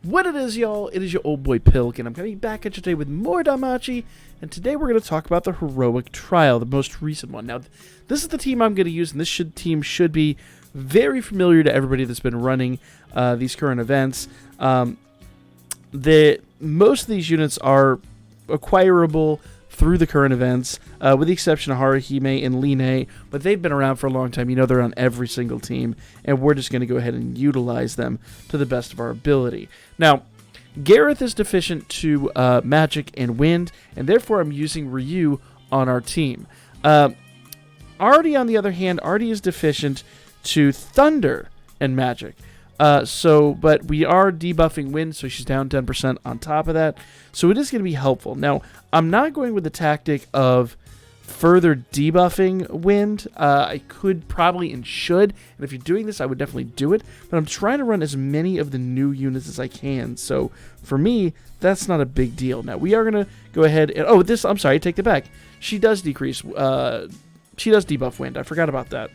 What it is, y'all, it is your old boy Pilk, and I'm going to be back at you today with more Danmachi, and today we're going to talk about the Heroic Trial, the most recent one. Now, this is the team I'm going to use, and this team should be very familiar to everybody that's been running these current events. Most of these units are acquirable through the current events, with the exception of Haruhime and Line, but they've been around for a long time. You know, they're on every single team, and we're just going to go ahead and utilize them to the best of our ability. Now, Gareth is deficient to magic and wind, and therefore I'm using Ryu on our team. Artie, on the other hand, Artie is deficient to thunder and magic. But we are debuffing wind, so she's down 10% on top of that. So it is going to be helpful. Now, I'm not going with the tactic of further debuffing wind. I could probably and should, and if you're doing this, I would definitely do it. But I'm trying to run as many of the new units as I can. So for me, that's not a big deal. Now, we are going to go ahead and... Oh, I'm sorry, take it back. She does decrease... she does debuff wind. I forgot about that.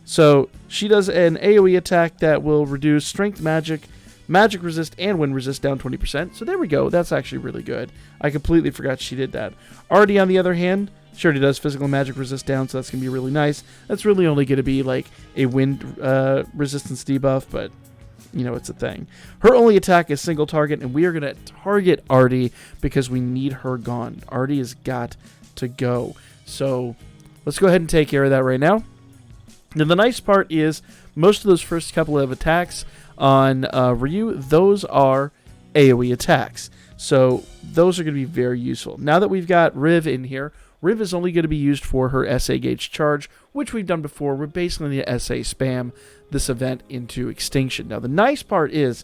So she does an AoE attack that will reduce strength, magic resist, and wind resist down 20%. So there we go. That's actually really good. I completely forgot she did that. Artie, on the other hand, she already does physical and magic resist down, so that's going to be really nice. That's really only going to be like a wind resistance debuff, but you know, it's a thing. Her only attack is single target, and we are going to target Artie because we need her gone. Artie has got to go. So let's go ahead and take care of that right now. Now, the nice part is most of those first couple of attacks on Ryu, those are AoE attacks. So those are going to be very useful. Now that we've got Riv in here, Riv is only going to be used for her SA gauge charge, which we've done before. We're basically going to SA spam this event into extinction. Now, the nice part is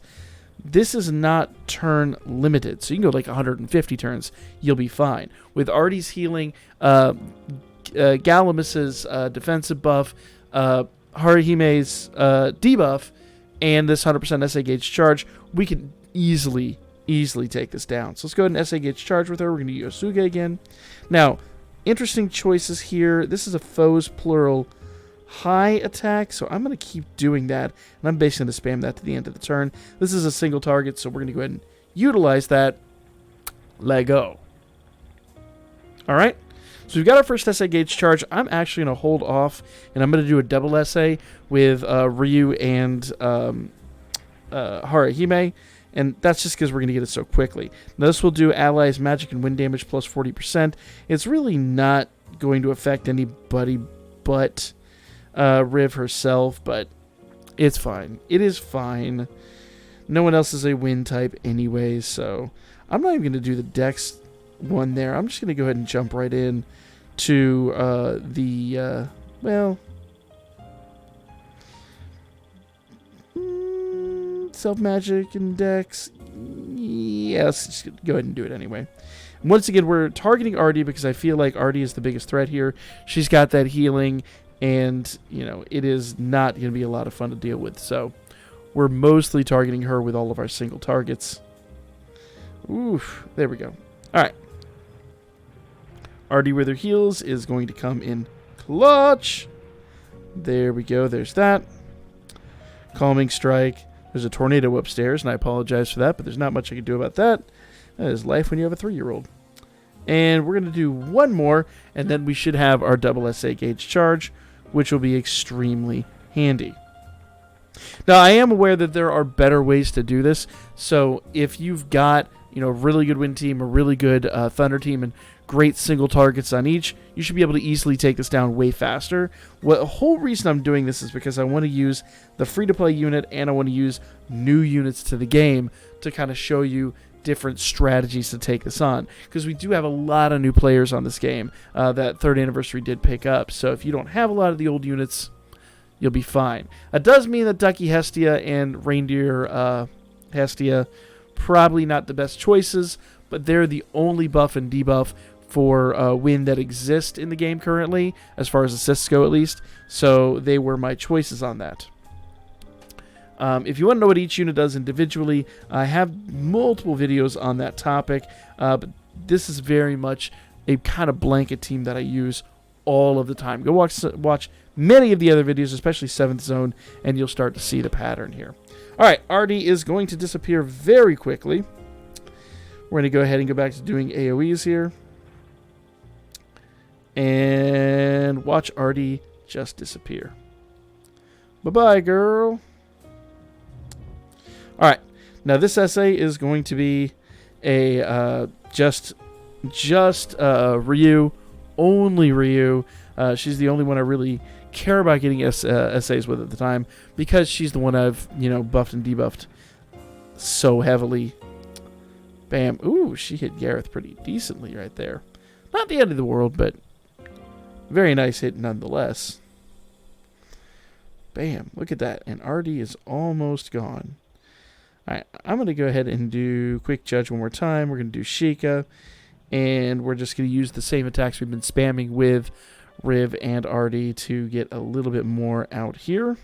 this is not turn limited. So you can go like 150 turns. You'll be fine. With Artie's healing, Galamus's defensive buff, Haruhime's debuff, and this 100% SA gauge charge, we can easily take this down. So let's go ahead and SA gauge charge with her. We're going to use Yosuga again. Now, interesting choices here. This is a foes plural high attack, so I'm going to keep doing that, and I'm basically going to spam that to the end of the turn. This is a single target, so we're going to go ahead and utilize that. Let go. All right. So we've got our first SA gauge charge. I'm actually going to hold off, and I'm going to do a double SA with Ryu and Haruhime, and that's just because we're going to get it so quickly. Now, this will do allies, magic, and wind damage plus 40%. It's really not going to affect anybody but Riv herself, but it's fine. It is fine. No one else is a wind type anyway, so I'm not even going to do the dex one there. I'm just going to go ahead and jump right in to self magic and dex. Yes, just go ahead and do it anyway. And once again, we're targeting Artie because I feel like Artie is the biggest threat here. She's got that healing, and you know, it is not going to be a lot of fun to deal with. So we're mostly targeting her with all of our single targets. Oof, there we go. All right. Artie with her heals is going to come in clutch. There we go. There's that. Calming strike. There's a tornado upstairs, and I apologize for that, but there's not much I can do about that. That is life when you have a 3-year-old. And we're going to do one more, and then we should have our double SA gauge charge, which will be extremely handy. Now, I am aware that there are better ways to do this, so if you've got a really good wind team, a really good thunder team, and great single targets on each, you should be able to easily take this down way faster. The whole reason I'm doing this is because I want to use the free-to-play unit, and I want to use new units to the game to kind of show you different strategies to take this on, because we do have a lot of new players on this game that 3rd anniversary did pick up. So if you don't have a lot of the old units, you'll be fine. It does mean that Ducky Hestia and Reindeer Hestia probably not the best choices, but they're the only buff and debuff for wind that exist in the game currently, as far as assists go at least. So they were my choices on that. If you want to know what each unit does individually, I have multiple videos on that topic, but this is very much a kind of blanket team that I use all of the time. Go watch many of the other videos, especially 7th Zone, and you'll start to see the pattern here. All right, Artie is going to disappear very quickly. We're going to go ahead and go back to doing AoEs here. And watch Artie just disappear. Bye-bye, girl. All right. Now, this essay is going to be a just Ryu, only Ryu. She's the only one I really care about getting essays with at the time because she's the one I've, buffed and debuffed so heavily. Bam. Ooh, she hit Gareth pretty decently right there. Not the end of the world, but very nice hit nonetheless. Bam. Look at that. And Artie is almost gone. All right. I'm going to go ahead and do Quick Judge one more time. We're going to do Sheikah. And we're just going to use the same attacks we've been spamming with Riv and Artie to get a little bit more out here.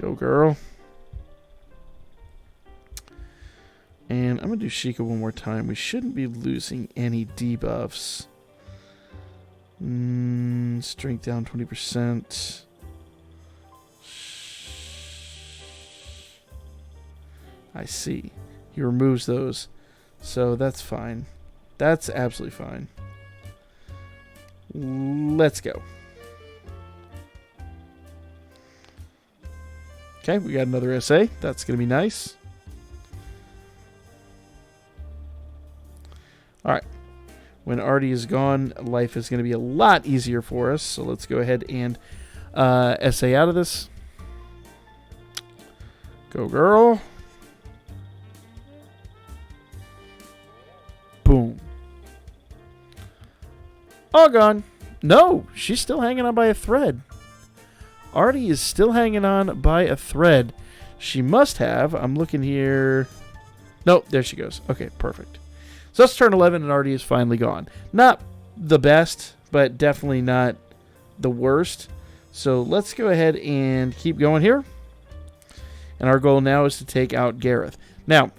Go, girl. And I'm going to do Sheikah one more time. We shouldn't be losing any debuffs. Strength down 20%. I see. He removes those. So that's fine. That's absolutely fine. Let's go. Okay, we got another SA. That's going to be nice. All right. When Artie is gone, life is going to be a lot easier for us. So let's go ahead and SA out of this. Go, girl. Boom. All gone. No, she's still hanging on by a thread. Artie is still hanging on by a thread. She must have. I'm looking here. Nope, there she goes. Okay, perfect. So that's turn 11, and Artie is finally gone. Not the best, but definitely not the worst. So let's go ahead and keep going here. And our goal now is to take out Gareth. Now,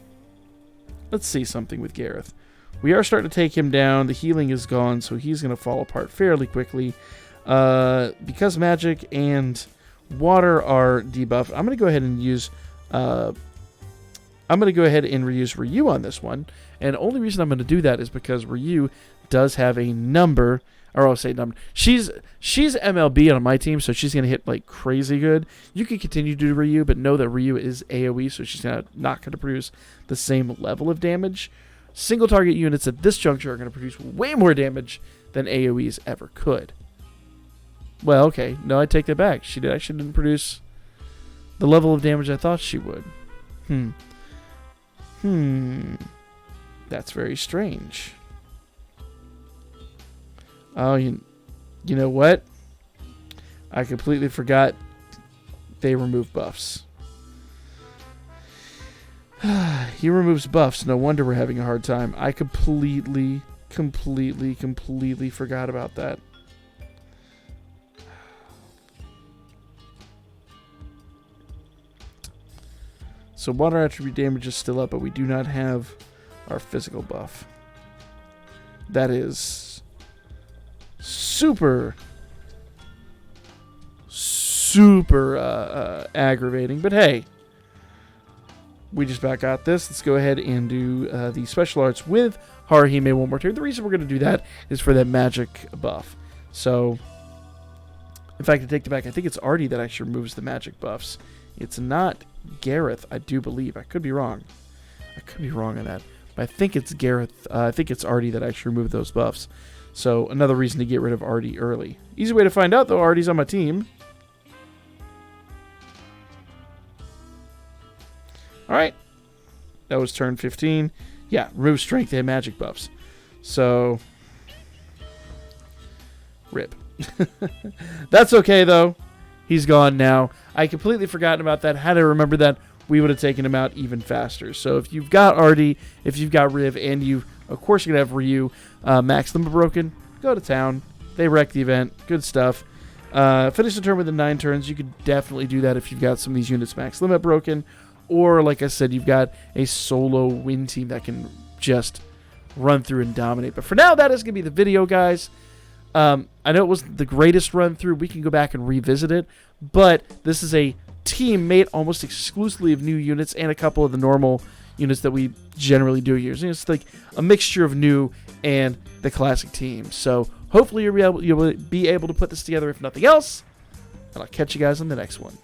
let's see something with Gareth. We are starting to take him down. The healing is gone, so he's going to fall apart fairly quickly. Because magic and water are debuffed, I'm going to go ahead and use... I'm going to go ahead and reuse Ryu on this one. And the only reason I'm going to do that is because Ryu does have a number... Or I'll say number. She's MLB on my team, so she's going to hit like crazy good. You can continue to do Ryu, but know that Ryu is AoE, so she's not going to produce the same level of damage. Single target units at this juncture are going to produce way more damage than AoEs ever could. Well, okay. No, I take that back. She actually didn't produce the level of damage I thought she would. That's very strange. Oh, you know what? I completely forgot they remove buffs. He removes buffs. No wonder we're having a hard time. I completely forgot about that. So water attribute damage is still up, but we do not have our physical buff. That is super aggravating. But hey, we just about got this. Let's go ahead and do the special arts with Haruhime one more turn. The reason we're going to do that is for that magic buff. So, in fact, I take it back. I think it's Artie that actually removes the magic buffs. It's not Gareth, I do believe. I could be wrong. I could be wrong on that. But I think it's Gareth. I think it's Artie that actually removed those buffs. So, another reason to get rid of Artie early. Easy way to find out, though. Artie's on my team. Alright. That was turn 15. Yeah, remove strength and magic buffs. So, rip. That's okay, though. He's gone now. I completely forgotten about that. Had I remembered that, we would have taken him out even faster. So if you've got Artie, if you've got Riv, and you, of course, you're going to have Ryu, max limit broken, go to town. They wreck the event. Good stuff. Finish the turn within 9 turns. You could definitely do that if you've got some of these units max limit broken. Or, like I said, you've got a solo win team that can just run through and dominate. But for now, that is going to be the video, guys. I know it wasn't the greatest run through. We can go back and revisit it. But this is a team made almost exclusively of new units and a couple of the normal units that we generally do use. It's like a mixture of new and the classic team. So hopefully you'll be able to put this together if nothing else. And I'll catch you guys on the next one.